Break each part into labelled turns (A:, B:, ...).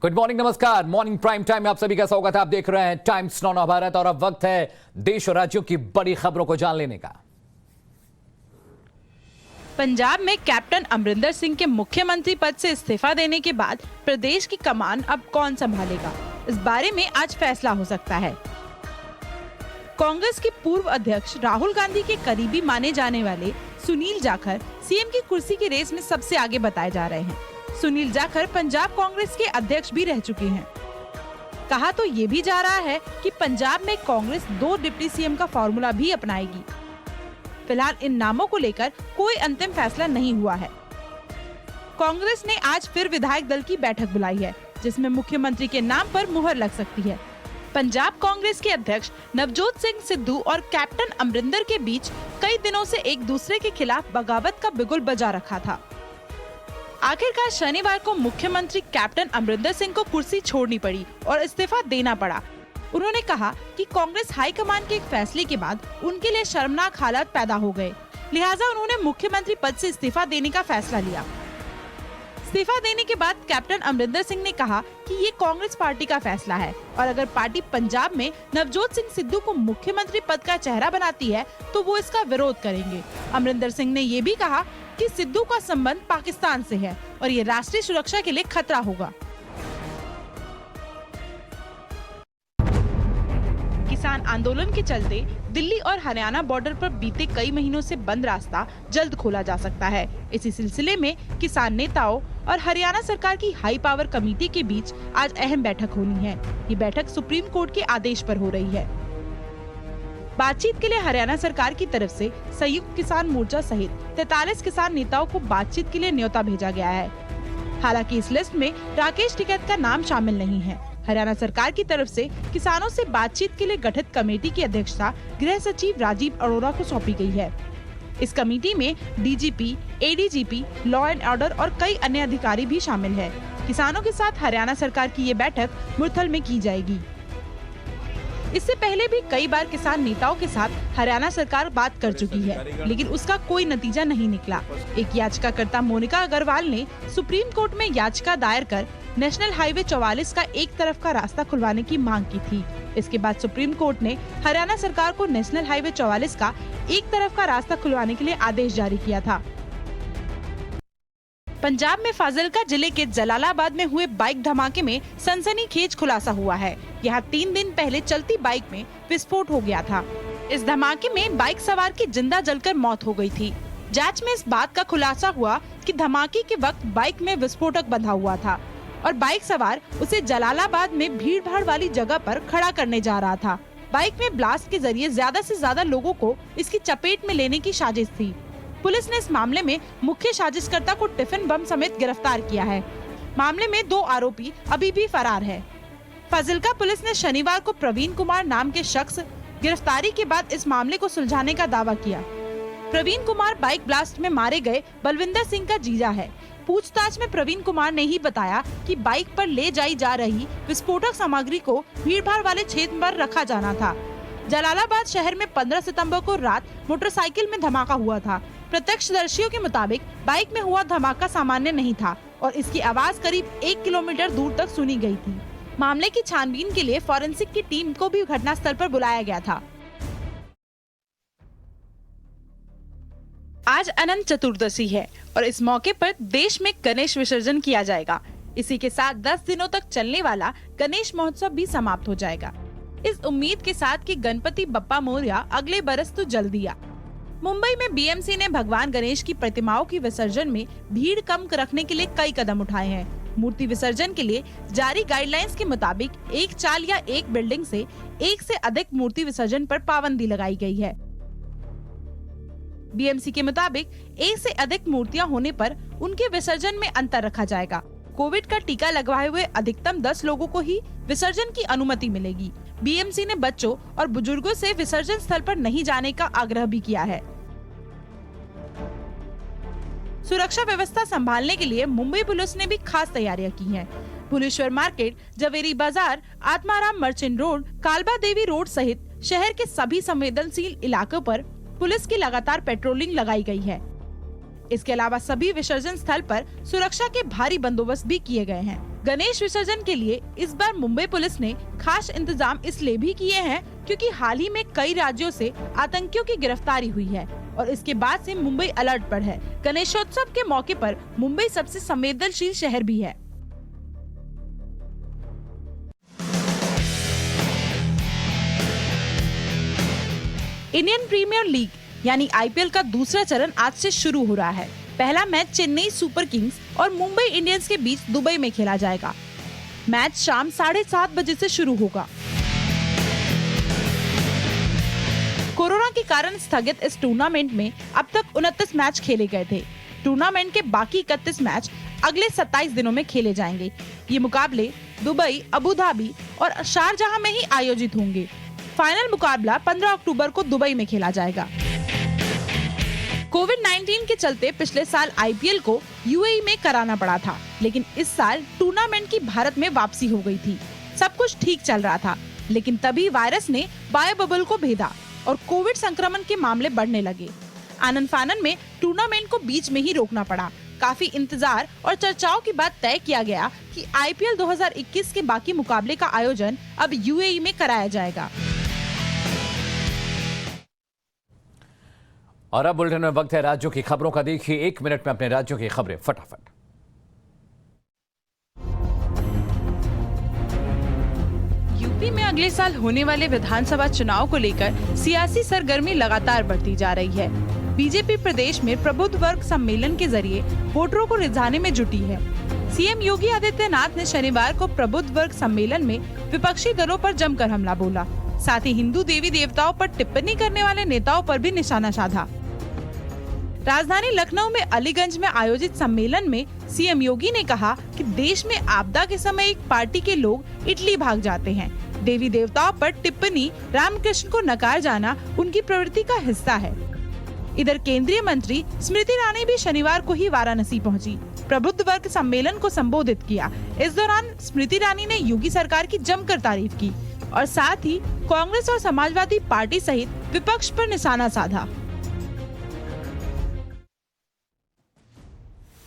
A: Good morning, नमस्कार। Morning prime time में आप सभी का स्वागत है। आप देख रहे हैं टाइम्स नौ भारत और अब वक्त है देश और राज्यों की बड़ी खबरों को जान लेने का।
B: पंजाब में कैप्टन अमरिंदर सिंह के मुख्यमंत्री पद से इस्तीफा देने के बाद प्रदेश की कमान अब कौन संभालेगा, इस बारे में आज फैसला हो सकता है। कांग्रेस के पूर्व अध्यक्ष राहुल गांधी के करीबी माने जाने वाले सुनील जाखड़ सीएम की कुर्सी की रेस में सबसे आगे बताए जा रहे हैं। सुनील जाखड़ पंजाब कांग्रेस के अध्यक्ष भी रह चुके हैं। कहा तो ये भी जा रहा है कि पंजाब में कांग्रेस 2 डिप्टी सीएम का फॉर्मूला भी अपनाएगी। फिलहाल इन नामों को लेकर कोई अंतिम फैसला नहीं हुआ है। कांग्रेस ने आज फिर विधायक दल की बैठक बुलाई है, जिसमें मुख्यमंत्री के नाम पर मुहर लग सकती है। पंजाब कांग्रेस के अध्यक्ष नवजोत सिंह सिद्धू और कैप्टन अमरिंदर के बीच कई दिनों से एक दूसरे के खिलाफ बगावत का बिगुल बजा रखा था। आखिरकार शनिवार को मुख्यमंत्री कैप्टन अमरिंदर सिंह को कुर्सी छोड़नी पड़ी और इस्तीफा देना पड़ा। उन्होंने कहा कि कांग्रेस हाईकमान के एक फैसले के बाद उनके लिए शर्मनाक हालात पैदा हो गए, लिहाजा उन्होंने मुख्यमंत्री पद से इस्तीफा देने का फैसला लिया। इस्तीफा देने के बाद कैप्टन अमरिंदर सिंह ने कहा कि ये कांग्रेस पार्टी का फैसला है और अगर पार्टी पंजाब में नवजोत सिंह सिद्धू को मुख्यमंत्री पद का चेहरा बनाती है तो वो इसका विरोध करेंगे। अमरिंदर सिंह ने ये भी कहा कि सिद्धू का संबंध पाकिस्तान से है और ये राष्ट्रीय सुरक्षा के लिए खतरा होगा। किसान आंदोलन के चलते दिल्ली और हरियाणा बॉर्डर पर बीते कई महीनों से बंद रास्ता जल्द खोला जा सकता है। इसी सिलसिले में किसान नेताओं और हरियाणा सरकार की हाई पावर कमेटी के बीच आज अहम बैठक होनी है। ये बैठक सुप्रीम कोर्ट के आदेश पर हो रही है। बातचीत के लिए हरियाणा सरकार की तरफ से संयुक्त किसान मोर्चा सहित 43 किसान नेताओं को बातचीत के लिए न्योता भेजा गया है। हालांकि इस लिस्ट में राकेश टिकैत का नाम शामिल नहीं है। हरियाणा सरकार की तरफ से किसानों से बातचीत के लिए गठित कमेटी की अध्यक्षता गृह सचिव राजीव अरोड़ा को सौंपी गई है। इस कमेटी में DGP, ADGP, law and order और कई अन्य अधिकारी भी शामिल है। किसानों के साथ हरियाणा सरकार की ये बैठक मुरथल में की जाएगी। इससे पहले भी कई बार किसान नेताओं के साथ हरियाणा सरकार बात कर चुकी है, लेकिन उसका कोई नतीजा नहीं निकला। एक याचिकाकर्ता मोनिका अग्रवाल ने सुप्रीम कोर्ट में याचिका दायर कर नेशनल हाईवे 44 का एक तरफ का रास्ता खुलवाने की मांग की थी। इसके बाद सुप्रीम कोर्ट ने हरियाणा सरकार को नेशनल हाईवे 44 का एक तरफ का रास्ता खुलवाने के लिए आदेश जारी किया था। पंजाब में फाजिल्का जिले के जलालाबाद में हुए बाइक धमाके में सनसनीखेज खुलासा हुआ है। यहाँ 3 दिन पहले चलती बाइक में विस्फोट हो गया था। इस धमाके में बाइक सवार की जिंदा जलकर मौत हो गई थी। जांच में इस बात का खुलासा हुआ कि धमाके के वक्त बाइक में विस्फोटक बंधा हुआ था और बाइक सवार उसे जलालाबाद में भीड़ भाड़ वाली जगह पर खड़ा करने जा रहा था। बाइक में ब्लास्ट के जरिए ज्यादा से ज्यादा लोगों को इसकी चपेट में लेने की साजिश थी। पुलिस ने इस मामले में मुख्य साजिशकर्ता को टिफिन बम समेत गिरफ्तार किया है। मामले में 2 आरोपी अभी भी फरार है। फाजिल्का पुलिस ने शनिवार को प्रवीण कुमार नाम के शख्स गिरफ्तारी के बाद इस मामले को सुलझाने का दावा किया। प्रवीण कुमार बाइक ब्लास्ट में मारे गए बलविंदर सिंह का जीजा है। पूछताछ में प्रवीण कुमार ने ही बताया कि बाइक पर ले जाई जा रही विस्फोटक सामग्री को भीड़भाड़ वाले क्षेत्र पर रखा जाना था। जलालाबाद शहर में 15 सितंबर को रात मोटरसाइकिल में धमाका हुआ था। प्रत्यक्षदर्शियों के मुताबिक बाइक में हुआ धमाका सामान्य नहीं था और इसकी आवाज करीब 1 किलोमीटर दूर तक सुनी गई थी। मामले की छानबीन के लिए फॉरेंसिक की टीम को भी घटनास्थल पर बुलाया गया था। आज अनंत चतुर्दशी है और इस मौके पर देश में गणेश विसर्जन किया जाएगा। इसी के साथ 10 दिनों तक चलने वाला गणेश महोत्सव भी समाप्त हो जाएगा, इस उम्मीद के साथ कि गणपति बप्पा मोरया अगले बरस तो जल्दी आ। मुंबई में बीएमसी ने भगवान गणेश की प्रतिमाओं की विसर्जन में भीड़ कम रखने के लिए कई कदम उठाए हैं। मूर्ति विसर्जन के लिए जारी गाइडलाइंस के मुताबिक एक चाल या एक बिल्डिंग से एक से अधिक मूर्ति विसर्जन पर पाबंदी लगाई गई है। बीएमसी के मुताबिक एक से अधिक मूर्तियां होने पर उनके विसर्जन में अंतर रखा जाएगा। कोविड का टीका लगवाए हुए अधिकतम 10 लोगों को ही विसर्जन की अनुमति मिलेगी। बीएमसी ने बच्चों और बुजुर्गों से विसर्जन स्थल पर नहीं जाने का आग्रह भी किया है। सुरक्षा व्यवस्था संभालने के लिए मुंबई पुलिस ने भी खास तैयारियां की हैं। भुवनेश्वर मार्केट, जवेरी बाजार, आत्माराम मर्चेंट रोड, कालबा देवी रोड सहित शहर के सभी संवेदनशील इलाकों पर पुलिस की लगातार पेट्रोलिंग लगाई गई है। इसके अलावा सभी विसर्जन स्थल पर सुरक्षा के भारी बंदोबस्त भी किए गए हैं। गणेश विसर्जन के लिए इस बार मुंबई पुलिस ने खास इंतजाम इसलिए भी किए हैं क्योंकि हाल ही में कई राज्यों से आतंकियों की गिरफ्तारी हुई है और इसके बाद से मुंबई अलर्ट पर है। गणेशोत्सव के मौके पर मुंबई सबसे संवेदनशील शहर भी है। इंडियन प्रीमियर लीग यानी आईपीएल का दूसरा चरण आज से शुरू हो रहा है। पहला मैच चेन्नई सुपर किंग्स और मुंबई इंडियंस के बीच दुबई में खेला जाएगा। मैच शाम 7:30 बजे से शुरू होगा। कोरोना के कारण स्थगित इस टूर्नामेंट में अब तक 29 मैच खेले गए थे। टूर्नामेंट के बाकी 31 मैच अगले 27 दिनों में खेले जाएंगे। ये मुकाबले दुबई, अबू धाबी और शारजाह में ही आयोजित होंगे। फाइनल मुकाबला 15 अक्टूबर को दुबई में खेला जाएगा। कोविड-19 के चलते पिछले साल आईपीएल को यूएई में कराना पड़ा था, लेकिन इस साल टूर्नामेंट की भारत में वापसी हो गई थी। सब कुछ ठीक चल रहा था, लेकिन तभी वायरस ने बायो बबल को भेदा और कोविड संक्रमण के मामले बढ़ने लगे। आनन फानन में टूर्नामेंट को बीच में ही रोकना पड़ा। काफी इंतजार और चर्चाओं के बाद तय किया गया कि आईपीएल 2021 के बाकी मुकाबले का आयोजन अब यूएई में कराया जाएगा।
A: और अब बुलेटिन में वक्त है राज्यों की खबरों का। देखिए 1 मिनट में अपने राज्यों की खबरें फटाफट।
B: यूपी में अगले साल होने वाले विधानसभा चुनाव को लेकर सियासी सरगर्मी लगातार बढ़ती जा रही है। बीजेपी प्रदेश में प्रबुद्ध वर्ग सम्मेलन के जरिए वोटरों को रिझाने में जुटी है। सीएम योगी आदित्यनाथ ने शनिवार को प्रबुद्ध वर्ग सम्मेलन में विपक्षी दलों पर जमकर हमला बोला। साथ ही हिंदू देवी देवताओं पर टिप्पणी करने वाले नेताओं पर भी निशाना साधा। राजधानी लखनऊ में अलीगंज में आयोजित सम्मेलन में सीएम योगी ने कहा कि देश में आपदा के समय एक पार्टी के लोग इटली भाग जाते हैं। देवी देवताओं पर टिप्पणी, रामकृष्ण को नकार जाना उनकी प्रवृत्ति का हिस्सा है। इधर केंद्रीय मंत्री स्मृति ईरानी भी शनिवार को ही वाराणसी पहुंची। प्रबुद्ध वर्ग सम्मेलन को संबोधित किया। इस दौरान स्मृति ईरानी ने योगी सरकार की जमकर तारीफ की और साथ ही कांग्रेस और समाजवादी पार्टी सहित विपक्ष पर निशाना साधा।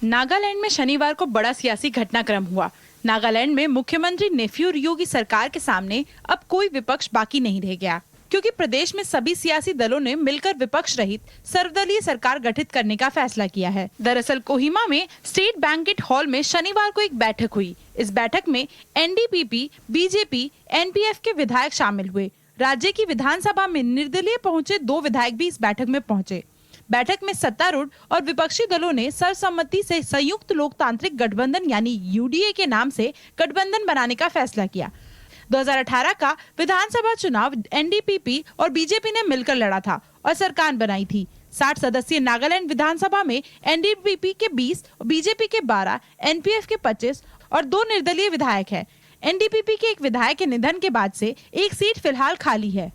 B: नागालैंड में शनिवार को बड़ा सियासी घटनाक्रम हुआ। नागालैंड में मुख्यमंत्री नेफ्यू रियो की सरकार के सामने अब कोई विपक्ष बाकी नहीं रह गया, क्योंकि प्रदेश में सभी सियासी दलों ने मिलकर विपक्ष रहित सर्वदलीय सरकार गठित करने का फैसला किया है। दरअसल कोहिमा में स्टेट बैंकेट हॉल में शनिवार को एक बैठक हुई। इस बैठक में एनडीपीपी, बीजेपी, एनपीएफ के विधायक शामिल हुए। राज्य की विधानसभा में निर्दलीय पहुंचे 2 विधायक भी इस बैठक में पहुंचे। बैठक में सत्तारूढ़ और विपक्षी दलों ने सर्वसम्मति से संयुक्त लोकतांत्रिक गठबंधन यानी यूडीए के नाम से गठबंधन बनाने का फैसला किया। 2018 का विधानसभा चुनाव एनडीपीपी और बीजेपी ने मिलकर लड़ा था और सरकार बनाई थी। 60 सदस्यीय नागालैंड विधानसभा में एनडीपीपी के 20, बीजेपी के 12, एनपीएफ के 25 और 2 निर्दलीय विधायक हैं। एनडीपीपी के एक विधायक के निधन के बाद से एक सीट फिलहाल खाली है।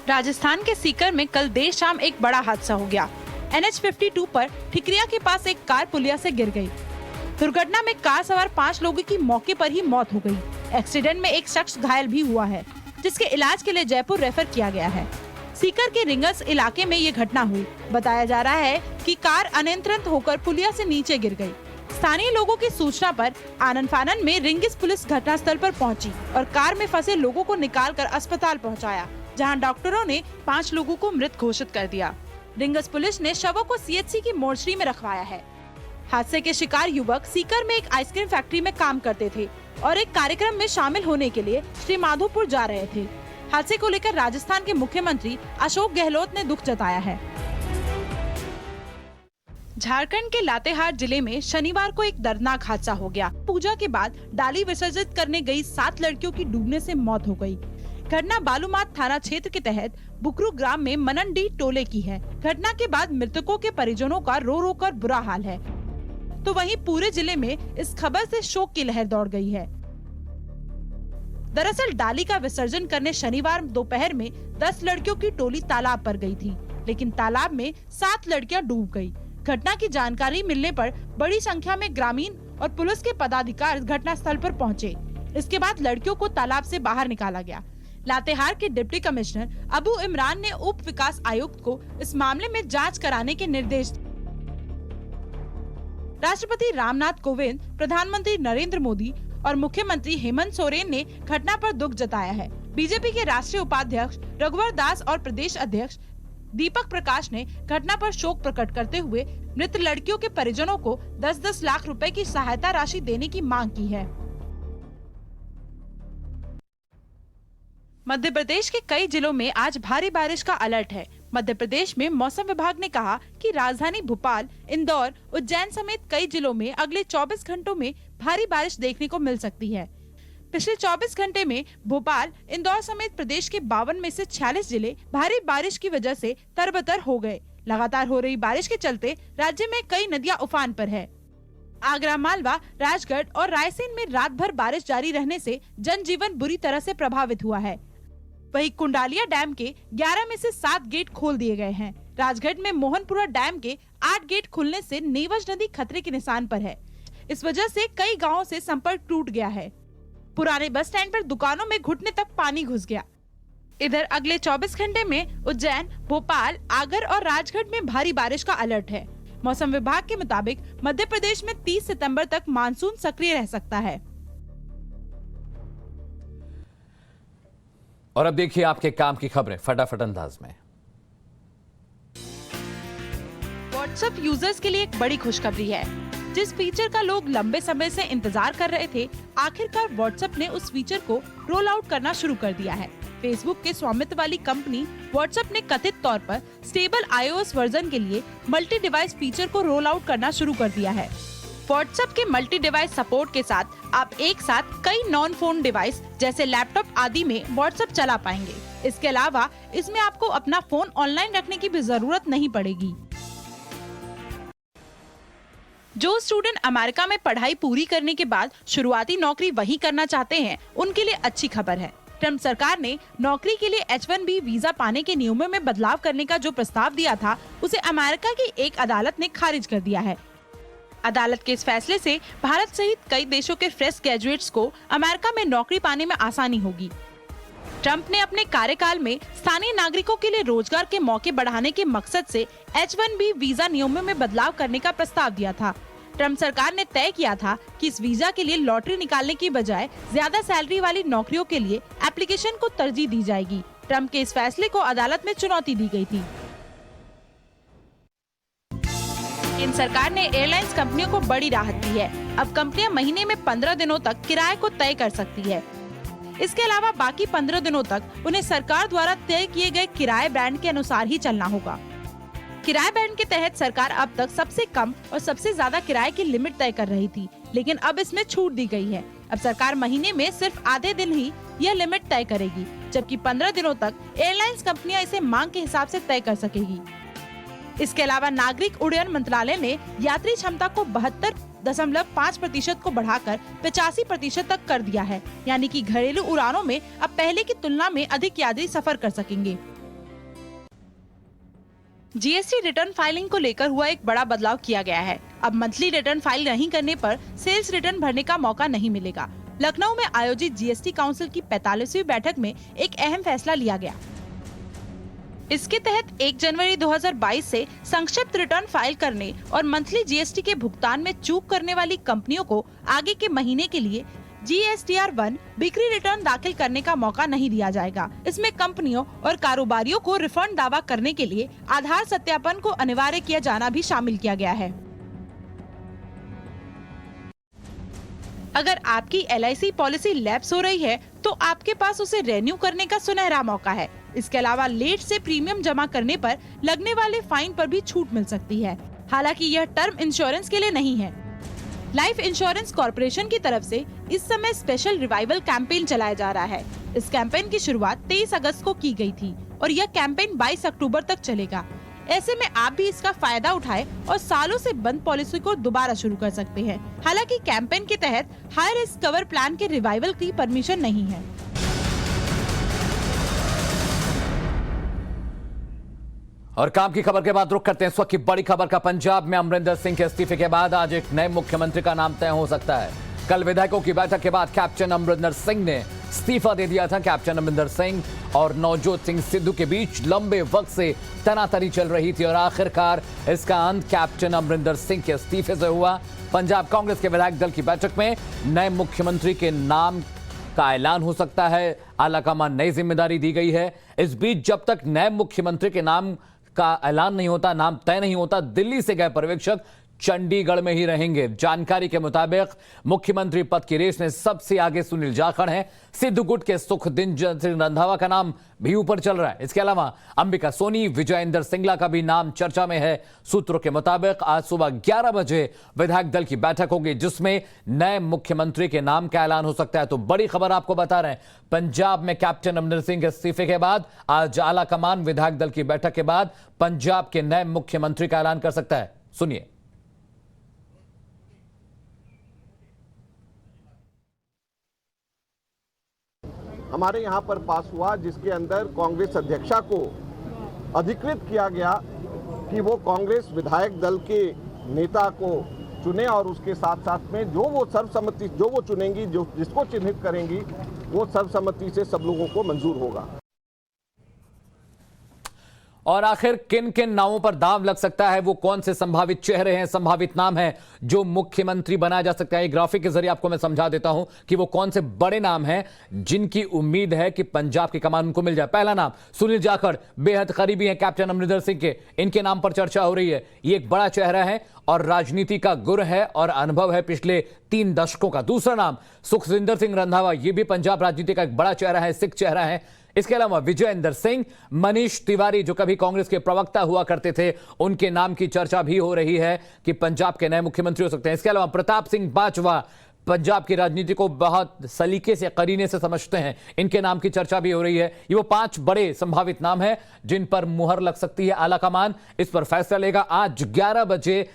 B: राजस्थान के सीकर में कल देर शाम एक बड़ा हादसा हो गया। NH52 पर ठिकरिया के पास एक कार पुलिया से गिर गई। दुर्घटना में कार सवार 5 लोगों की मौके पर ही मौत हो गई। एक्सीडेंट में एक शख्स घायल भी हुआ है, जिसके इलाज के लिए जयपुर रेफर किया गया है। सीकर के रिंगस इलाके में ये घटना हुई। बताया जा रहा है कि कार अनियंत्रित होकर पुलिया से नीचे गिर गई। स्थानीय लोगों की सूचना पर आनन फानन में रिंगिस पुलिस घटनास्थल पर पहुंची और कार में फंसे लोगों को निकालकर अस्पताल पहुंचाया, जहां डॉक्टरों ने 5 लोगों को मृत घोषित कर दिया। रिंगस पुलिस ने शवों को सीएचसी की मोर्चरी में रखवाया है। हादसे के शिकार युवक सीकर में एक आइसक्रीम फैक्ट्री में काम करते थे और एक कार्यक्रम में शामिल होने के लिए श्री माधोपुर जा रहे थे। हादसे को लेकर राजस्थान के मुख्यमंत्री अशोक गहलोत ने दुख जताया है। झारखंड के लातेहार जिले में शनिवार को एक दर्दनाक हादसा हो गया। पूजा के बाद डाली विसर्जित करने गई 7 लड़कियों की डूबने से मौत हो गई। घटना बालूमाथ थाना क्षेत्र के तहत बुकरू ग्राम में मननडी टोले की है। घटना के बाद मृतकों के परिजनों का रो रो कर बुरा हाल है, तो वहीं पूरे जिले में इस खबर से शोक की लहर दौड़ गई है। दरअसल डाली का विसर्जन करने शनिवार दोपहर में 10 लड़कियों की टोली तालाब पर गई थी, लेकिन तालाब में 7 लड़कियां डूब गई। घटना की जानकारी मिलने पर बड़ी संख्या में ग्रामीण और पुलिस के पदाधिकारी घटनास्थल पर पहुंचे। इसके बाद लड़कियों को तालाब से बाहर निकाला गया। लातेहार के डिप्टी कमिश्नर अबू इमरान ने उप विकास आयुक्त को इस मामले में जांच कराने के निर्देश दिए। राष्ट्रपति रामनाथ कोविंद, प्रधानमंत्री नरेंद्र मोदी और मुख्यमंत्री हेमंत सोरेन ने घटना पर दुख जताया है। बीजेपी के राष्ट्रीय उपाध्यक्ष रघुवर दास और प्रदेश अध्यक्ष दीपक प्रकाश ने घटना पर शोक प्रकट करते हुए मृत लड़कियों के परिजनों को 10-10 लाख रुपए की सहायता राशि देने की मांग की है। मध्य प्रदेश के कई जिलों में आज भारी बारिश का अलर्ट है। मध्य प्रदेश में मौसम विभाग ने कहा कि राजधानी भोपाल, इंदौर, उज्जैन समेत कई जिलों में अगले 24 घंटों में भारी बारिश देखने को मिल सकती है। पिछले 24 घंटे में भोपाल, इंदौर समेत प्रदेश के 52 में से 46 जिले भारी बारिश की वजह से तरबतर हो गए। लगातार हो रही बारिश के चलते राज्य में कई नदियां उफान पर है। आगरा, मालवा, राजगढ़ और रायसेन में रात भर बारिश जारी रहने से जनजीवन बुरी तरह से प्रभावित हुआ है। वहीं कुंडालिया डैम के 11 में से 7 गेट खोल दिए गए हैं। राजगढ़ में मोहनपुरा डैम के 8 गेट खुलने से नेवज नदी खतरे के निशान पर है। इस वजह से कई गांवों से संपर्क टूट गया है। पुराने बस स्टैंड पर दुकानों में घुटने तक पानी घुस गया। इधर अगले 24 घंटे में उज्जैन, भोपाल, आगर और राजगढ़ में भारी बारिश का अलर्ट है। मौसम विभाग के मुताबिक मध्य प्रदेश में 30 सितंबर तक मानसून सक्रिय रह सकता है।
A: और अब देखिए आपके काम की खबरें फटाफट अंदाज में।
B: व्हाट्सएप यूजर्स के लिए एक बड़ी खुशखबरी है। जिस फीचर का लोग लंबे समय से इंतजार कर रहे थे, आखिरकार व्हाट्सएप ने उस फीचर को रोल आउट करना शुरू कर दिया है। फेसबुक के स्वामित्व वाली कंपनी व्हाट्सएप ने कथित तौर पर स्टेबल iOS वर्जन के लिए मल्टी डिवाइस फीचर को रोल आउट करना शुरू कर दिया है। व्हाट्सएप के मल्टी डिवाइस सपोर्ट के साथ आप एक साथ कई नॉन फोन डिवाइस जैसे लैपटॉप आदि में व्हाट्सएप चला पाएंगे। इसके अलावा इसमें आपको अपना फोन ऑनलाइन रखने की भी जरूरत नहीं पड़ेगी। जो स्टूडेंट अमेरिका में पढ़ाई पूरी करने के बाद शुरुआती नौकरी वहीं करना चाहते हैं, उनके लिए अच्छी खबर है। ट्रम्प सरकार ने नौकरी के लिए H-1B वीजा पाने के नियमों में बदलाव करने का जो प्रस्ताव दिया था, उसे अमेरिका की एक अदालत ने खारिज कर दिया है। अदालत के इस फैसले से भारत सहित कई देशों के फ्रेश ग्रेजुएट्स को अमेरिका में नौकरी पाने में आसानी होगी। ट्रंप ने अपने कार्यकाल में स्थानीय नागरिकों के लिए रोजगार के मौके बढ़ाने के मकसद से H-1B वीजा नियमों में बदलाव करने का प्रस्ताव दिया था। ट्रंप सरकार ने तय किया था कि इस वीजा के लिए लॉटरी निकालने की बजाय ज्यादा सैलरी वाली नौकरियों के लिए एप्लीकेशन को तरजीह दी जाएगी। ट्रंप के इस फैसले को अदालत में चुनौती दी गई थी। केंद्र सरकार ने एयरलाइंस कंपनियों को बड़ी राहत दी है। अब कंपनियां महीने में 15 दिनों तक किराए को तय कर सकती है। इसके अलावा बाकी 15 दिनों तक उन्हें सरकार द्वारा तय किए गए किराए बैंड के अनुसार ही चलना होगा। किराए बैंड के तहत सरकार अब तक सबसे कम और सबसे ज्यादा किराए की लिमिट तय कर रही थी, लेकिन अब इसमें छूट दी गई है। अब सरकार महीने में सिर्फ आधे दिन ही यह लिमिट तय करेगी, जबकि 15 दिनों तक एयरलाइंस कंपनियां इसे मांग के हिसाब से तय कर सकेगी। इसके अलावा नागरिक उड्डयन मंत्रालय ने यात्री क्षमता को 72.5% को बढ़ाकर 85% तक कर दिया है, यानी कि घरेलू उड़ानों में अब पहले की तुलना में अधिक यात्री सफर कर सकेंगे। जीएसटी रिटर्न फाइलिंग को लेकर हुआ एक बड़ा बदलाव किया गया है। अब मंथली रिटर्न फाइल नहीं करने पर सेल्स रिटर्न भरने का मौका नहीं मिलेगा। लखनऊ में आयोजित जीएसटी काउंसिल की 45वीं बैठक में एक अहम फैसला लिया गया। इसके तहत 1 जनवरी 2022 से संक्षिप्त रिटर्न फाइल करने और मंथली जीएसटी के भुगतान में चूक करने वाली कंपनियों को आगे के महीने के लिए GSTR-1 बिक्री रिटर्न दाखिल करने का मौका नहीं दिया जाएगा। इसमें कंपनियों और कारोबारियों को रिफंड दावा करने के लिए आधार सत्यापन को अनिवार्य किया जाना भी शामिल किया गया है। अगर आपकी LIC पॉलिसी लैप्स हो रही है तो आपके पास उसे रेन्यू करने का सुनहरा मौका है। इसके अलावा लेट से प्रीमियम जमा करने पर लगने वाले फाइन पर भी छूट मिल सकती है। हालांकि यह टर्म इंश्योरेंस के लिए नहीं है। लाइफ इंश्योरेंस कॉर्पोरेशन की तरफ से इस समय स्पेशल रिवाइवल कैंपेन चलाया जा रहा है। इस कैंपेन की शुरुआत 23 अगस्त को की गई थी और यह कैंपेन 22 अक्टूबर तक चलेगा। ऐसे में आप भी इसका फायदा उठाएं और सालों से बंद पॉलिसी को दोबारा शुरू कर सकते हैं। हालांकि कैंपेन के तहत हाई रिस्क कवर प्लान के रिवाइवल की परमिशन नहीं है।
A: और काम की खबर के बाद रुख करते हैं इस वक्त की बड़ी खबर का। पंजाब में अमरिंदर सिंह के इस्तीफे के बाद आज एक नए मुख्यमंत्री का नाम तय हो सकता है। कल विधायकों की बैठक के बाद कैप्टन अमरिंदर सिंह ने इस्तीफा दे दिया था। कैप्टन अमरिंदर सिंह और नवजोत सिंह सिद्धू के बीच लंबे वक्त से तनातनी चल रही थी और आखिरकार इसका अंत कैप्टन अमरिंदर सिंह के इस्तीफे से हुआ। पंजाब कांग्रेस के विधायक दल की बैठक में नए मुख्यमंत्री के नाम का ऐलान हो सकता है। आलाकमान नई जिम्मेदारी दी गई है। इस बीच जब तक नए मुख्यमंत्री के नाम का ऐलान नहीं होता, नाम तय नहीं होता, दिल्ली से गए पर्यवेक्षक चंडीगढ़ में ही रहेंगे। जानकारी के मुताबिक मुख्यमंत्री पद की रेस में सबसे आगे सुनील जाखड़ हैं। सिद्धू गुट के सुखदिंदर सिंह रंधावा का नाम भी ऊपर चल रहा है। इसके अलावा अंबिका सोनी, विजयेंद्र सिंगला का भी नाम चर्चा में है। सूत्रों के मुताबिक आज सुबह 11 बजे विधायक दल की बैठक होगी जिसमें नए मुख्यमंत्री के नाम का ऐलान हो सकता है। तो बड़ी खबर आपको बता रहे हैं, पंजाब में कैप्टन अमरिंदर सिंह के इस्तीफे के बाद आज आला कमान विधायक दल की बैठक के बाद पंजाब के नए मुख्यमंत्री का ऐलान कर सकता है। सुनिए।
C: हमारे यहाँ पर पास हुआ जिसके अंदर कांग्रेस अध्यक्षा को अधिकृत किया गया कि वो कांग्रेस विधायक दल के नेता को चुने और उसके साथ साथ में जो वो सर्वसम्मति जो वो चुनेंगी, जो जिसको चिन्हित करेंगी, वो सर्वसम्मति से सब लोगों को मंजूर होगा।
A: और आखिर किन किन नामों पर दांव लग सकता है, वो कौन से संभावित चेहरे हैं, संभावित नाम हैं जो मुख्यमंत्री बनाया जा सकता है। एक ग्राफिक के जरिए आपको मैं समझा देता हूं कि वो कौन से बड़े नाम हैं जिनकी उम्मीद है कि पंजाब की कमान उनको मिल जाए। पहला नाम सुनील जाखड़, बेहद करीबी है कैप्टन अमरिंदर सिंह के, इनके नाम पर चर्चा हो रही है। ये एक बड़ा चेहरा है और राजनीति का गुर है और अनुभव है पिछले 3 दशकों का। दूसरा नाम सुखदिंदर सिंह रंधावा, ये भी पंजाब राजनीति का एक बड़ा चेहरा है, सिख चेहरा है। इसके अलावा विजयेंद्र सिंह, मनीष तिवारी जो कभी कांग्रेस के प्रवक्ता हुआ करते थे, उनके नाम की चर्चा भी हो रही है कि पंजाब के नए मुख्यमंत्री हो सकते हैं। इसके अलावा प्रताप सिंह बाजवा पंजाब की राजनीति को बहुत सलीके से, करीने से समझते हैं, इनके नाम की चर्चा भी हो रही है। ये वो 5 बड़े संभावित नाम हैं जिन पर मुहर लग सकती है। आलाकमान इस पर फैसला लेगा। आज 11 बजे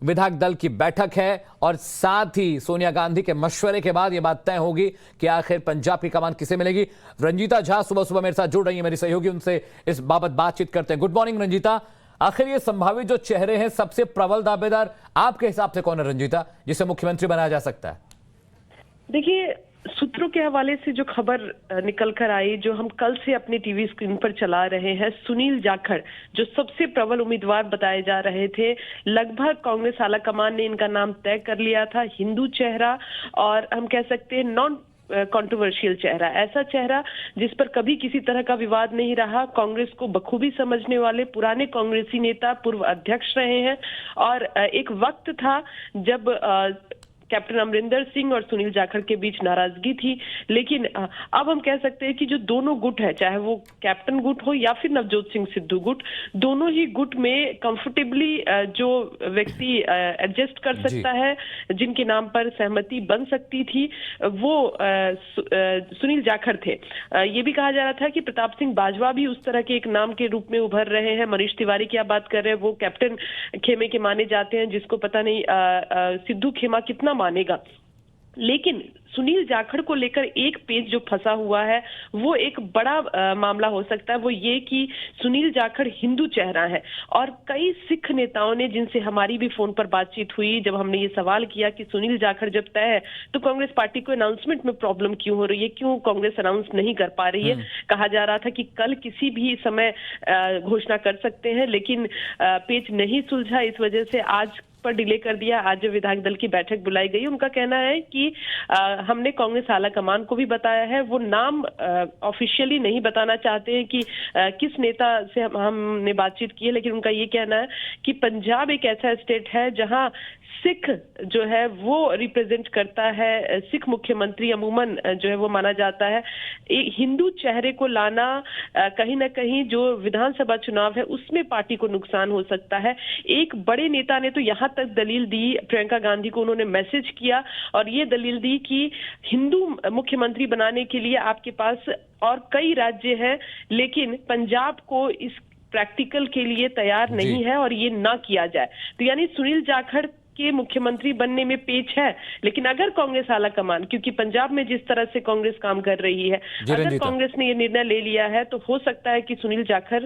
A: विधायक दल की बैठक है और साथ ही सोनिया गांधी के मशवरे के बाद यह बात तय होगी कि आखिर पंजाब की कमान किसे मिलेगी। रंजीता झा सुबह सुबह मेरे साथ जुड़ रही है, मेरी सहयोगी, उनसे इस बाबत बातचीत करते हैं। Good morning Ranjita. आखिर ये संभावित जो चेहरे हैं, सबसे प्रबल दावेदार आपके हिसाब से कौन है रंजीता, जिसे मुख्यमंत्री बनाया जा सकता है?
D: देखिए, सूत्रों के हवाले से जो खबर निकल कर आई, जो हम कल से अपनी टीवी स्क्रीन पर चला रहे हैं, सुनील जाखड़ जो सबसे प्रबल उम्मीदवार बताए जा रहे थे, लगभग कांग्रेस आलाकमान ने इनका नाम तय कर लिया था। हिंदू चेहरा और हम कह सकते हैं नॉन कंट्रोवर्शियल चेहरा, ऐसा चेहरा जिस पर कभी किसी तरह का विवाद नहीं रहा, कांग्रेस को बखूबी समझने वाले पुराने कांग्रेसी नेता, पूर्व अध्यक्ष रहे हैं। और एक वक्त था जब कैप्टन अमरिंदर सिंह और सुनील जाखड़ के बीच नाराजगी थी, लेकिन अब हम कह सकते हैं कि जो दोनों गुट है, चाहे वो कैप्टन गुट हो या फिर नवजोत सिंह सिद्धू गुट, दोनों ही गुट में कंफर्टेबली जो व्यक्ति एडजस्ट कर सकता है, जिनके नाम पर सहमति बन सकती थी, वो सुनील जाखड़ थे। ये भी कहा जा रहा था कि प्रताप सिंह बाजवा भी उस तरह के एक नाम के रूप में उभर रहे हैं। मनीष तिवारी की आप बात कर रहे हैं, वो कैप्टन खेमे के माने जाते हैं, जिसको पता नहीं सिद्धू खेमा कितना मानेगा। लेकिन सुनील जाखड़ को लेकर एक पेज जो फंसा हुआ है, वो एक बड़ा मामला हो सकता है। वो ये कि सुनील जाखड़ हिंदू चेहरा है और कई सिख नेताओं ने, जिनसे हमारी भी फोन पर बातचीत हुई, जब हमने ये सवाल किया कि सुनील जाखड़ जब तय है तो कांग्रेस पार्टी को अनाउंसमेंट में प्रॉब्लम क्यों हो रही है, क्यों कांग्रेस अनाउंस नहीं कर पा रही है। कहा जा रहा था कि कल किसी भी समय घोषणा कर सकते हैं, लेकिन पेज नहीं सुलझा, इस वजह से आज पर डिले कर दिया। आज जो विधायक दल की बैठक बुलाई गई, उनका कहना है कि हमने कांग्रेस आला कमान को भी बताया है, वो नाम ऑफिशियली नहीं बताना चाहते हैं कि किस नेता से हमने बातचीत की है, लेकिन उनका ये कहना है कि पंजाब एक ऐसा स्टेट है जहां सिख जो है वो रिप्रेजेंट करता है, सिख मुख्यमंत्री अमूमन जो है वो माना जाता है। एक हिंदू चेहरे को लाना कहीं ना कहीं जो विधानसभा चुनाव है उसमें पार्टी को नुकसान हो सकता है। एक बड़े नेता ने तो यहाँ तक दलील दी, प्रियंका गांधी को उन्होंने मैसेज किया और ये दलील दी कि हिंदू मुख्यमंत्री बनाने के लिए आपके पास और कई राज्य हैं, लेकिन पंजाब को इस प्रैक्टिकल के लिए तैयार नहीं है और ये ना किया जाए। तो यानी सुनील जाखड़ के मुख्यमंत्री बनने में पेच है, लेकिन अगर कांग्रेस आला कमान, क्योंकि पंजाब में जिस तरह से कांग्रेस काम कर रही है, अगर कांग्रेस ने ये निर्णय ले लिया है तो हो सकता है कि सुनील जाखड़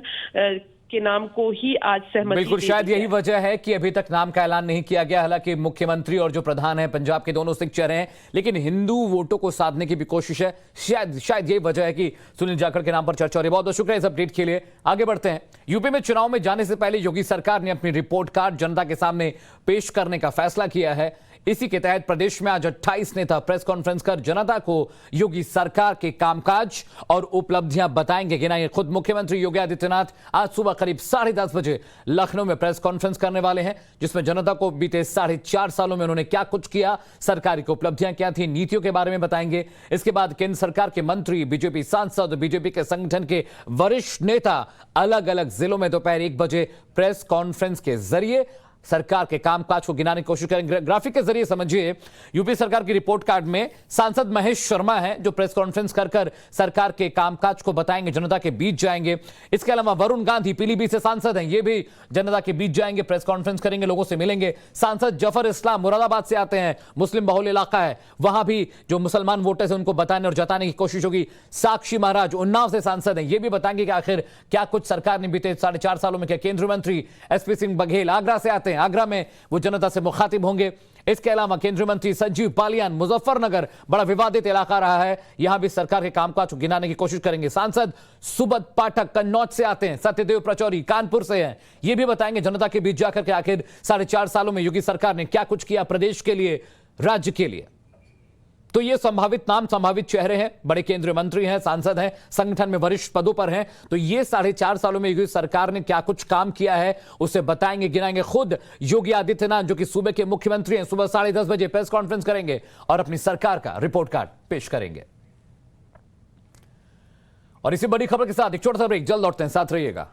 D: के नाम को ही आज सहमति
A: बिल्कुल,
D: दे
A: शायद
D: दी
A: यही
D: है।
A: वजह है कि अभी तक नाम का ऐलान नहीं किया गया। हालांकि मुख्यमंत्री और जो प्रधान है पंजाब के, दोनों सिख चेहरे हैं, लेकिन हिंदू वोटों को साधने की भी कोशिश है। शायद यही वजह है कि सुनील जाखड़ के नाम पर चर्चा हो रही है। बहुत बहुत शुक्रिया इस अपडेट के लिए। आगे बढ़ते हैं। यूपी में चुनाव में जाने से पहले योगी सरकार ने अपनी रिपोर्ट कार्ड जनता के सामने पेश करने का फैसला किया है। इसी के तहत प्रदेश में आज 28 नेता प्रेस कॉन्फ्रेंस कर जनता को योगी सरकार के कामकाज और उपलब्धियां बताएंगे, गिनाएंगे। खुद मुख्यमंत्री योगी आदित्यनाथ आज सुबह करीब 10:30 बजे लखनऊ में प्रेस कॉन्फ्रेंस करने वाले हैं, जिसमें जनता को बीते 4.5 सालों में उन्होंने क्या कुछ किया, सरकार की उपलब्धियां क्या थी, नीतियों के बारे में बताएंगे। इसके बाद केंद्र सरकार के मंत्री, बीजेपी सांसद, बीजेपी के संगठन के वरिष्ठ नेता अलग अलग जिलों में दोपहर 1 बजे प्रेस कॉन्फ्रेंस के जरिए सरकार के कामकाज को गिनाने की कोशिश करेंगे। ग्राफिक के जरिए समझिए, यूपी सरकार की रिपोर्ट कार्ड में सांसद महेश शर्मा हैं जो प्रेस कॉन्फ्रेंस कर सरकार के कामकाज को बताएंगे, जनता के बीच जाएंगे। इसके अलावा वरुण गांधी पीलीभीत से सांसद हैं, ये भी जनता के बीच जाएंगे, प्रेस कॉन्फ्रेंस करेंगे, लोगों से मिलेंगे। सांसद जफर इस्लाम मुरादाबाद से आते हैं, मुस्लिम बहुल इलाका है, वहां भी जो मुसलमान वोटर्स हैं उनको बताने और जताने की कोशिश होगी। साक्षी महाराज उन्नाव से सांसद हैं, ये भी बताएंगे कि आखिर क्या कुछ सरकार ने बीते 4.5 सालों में किया। केंद्रीय मंत्री एसपी सिंह बघेल आगरा से आते हैं, आगरा में वो जनता से मुखातिब होंगे। इसके अलावा केंद्रीय मंत्री संजीव बालियान मुजफ्फरनगर, बड़ा विवादित इलाका रहा है, यहां भी सरकार के कामकाज को गिनाने की कोशिश करेंगे। सांसद सुबत पाठक कन्नौज से आते हैं, सत्यदेव पचौरी कानपुर से हैं, ये भी बताएंगे जनता के बीच जाकर के आखिर 4.5 सालों में योगी सरकार ने क्या कुछ किया प्रदेश के लिए, राज्य के लिए। तो ये संभावित नाम, संभावित चेहरे हैं, बड़े केंद्रीय मंत्री हैं, सांसद हैं, संगठन में वरिष्ठ पदों पर हैं। तो ये 4.5 सालों में योगी सरकार ने क्या कुछ काम किया है उसे बताएंगे, गिनाएंगे। खुद योगी आदित्यनाथ जो कि सूबे के मुख्यमंत्री हैं, सुबह 10:30 बजे प्रेस कॉन्फ्रेंस करेंगे और अपनी सरकार का रिपोर्ट कार्ड पेश करेंगे। और इसी बड़ी खबर के साथ एक छोटा सा ब्रेक, जल्द लौटते हैं, साथ रहिएगा।